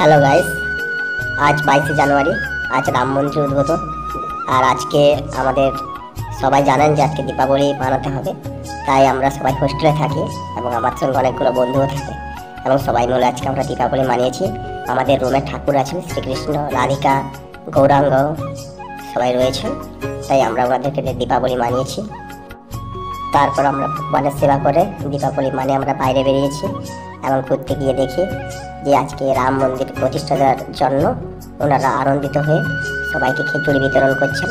Hello guys, আজ 22শে জানুয়ারি। আজ রাম মন্দির উদ্বোধন। আর আজকে আমাদের সবাই জানেন যে আজকে দীপাবলি মানাতে হবে। তাই আমরা সবাই হোস্টেলে থাকি এবং আমার সঙ্গে অনেকগুলো বন্ধুও থাকে এবং সবাই মিলে আজকে আমরা দীপাবলি মানিয়েছি। আমাদের রুমে ঠাকুর আছেন, শ্রীকৃষ্ণ, রাধিকা, গৌরাঙ্গ সবাই রয়েছেন। তাই আমরা ওনাদেরকে দীপাবলি মানিয়েছি। তারপর আমরা ভগবানের সেবা করে দীপাবলি মানে আমরা বাইরে বেরিয়েছি এবং ঘুরতে গিয়ে দেখি যে আজকে রাম মন্দির প্রতিষ্ঠা দেওয়ার জন্য ওনারা আনন্দিত হয়ে সবাইকে খিচুড়ি বিতরণ করছেন,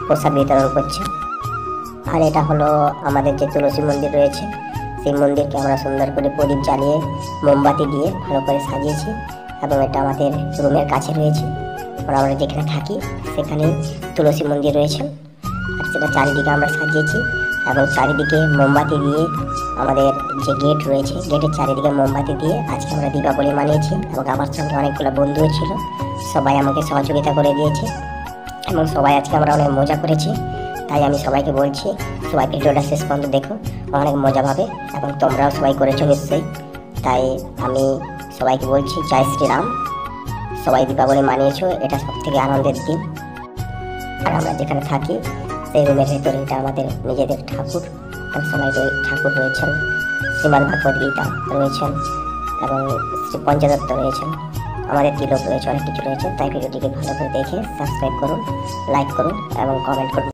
প্রসাদ বিতরণ করছেন। আর এটা হলো আমাদের যে তুলসী মন্দির রয়েছে, সেই মন্দিরকে আমরা সুন্দর করে প্রদীপ জ্বালিয়ে মোমবাতি দিয়ে ভালো করে সাজিয়েছি এবং এটা আমাদের রুমের কাছে রয়েছে। আর আমরা যেখানে থাকি সেখানে তুলসী মন্দির রয়েছে আর সেটা চারিদিকে আমরা সাজিয়েছি এবং চারিদিকে মোমবাতি দিয়ে আমাদের যে গেট রয়েছে গেটের চারিদিকে মোমবাতি দিয়ে আজকে আমরা দীপাবলি মানিয়েছি। এবং আমার সঙ্গে অনেকগুলো বন্ধুও ছিল, সবাই আমাকে সহযোগিতা করে দিয়েছে এবং সবাই আজকে আমরা অনেক মজা করেছি। তাই আমি সবাইকে বলছি সবাই ভিডিওটা শেষ পর্যন্ত দেখো, অনেক মজা পাবে এবং তোমরাও সবাই করেছো নিশ্চয়ই। তাই আমি সবাইকে বলছি জয় শ্রীরাম। সবাই দীপাবলি মানিয়েছো, এটা সবথেকে আনন্দের দিন। আর আমরা যেখানে থাকি সেই রুমের ভেতরে এটা আমাদের নিজেদের ঠাকুর, সবাই ঠাকুর রয়েছেন, শ্রীমদ্ ভাগবত গীতা রয়েছেন এবং শ্রী পঞ্চদত্ত রয়েছেন, আমাদের তিলক রয়েছে, অনেক কিছু রয়েছে। তাই ভিডিওটিকে ভালো করে দেখে সাবস্ক্রাইব করুন, লাইক করুন এবং কমেন্ট করুন।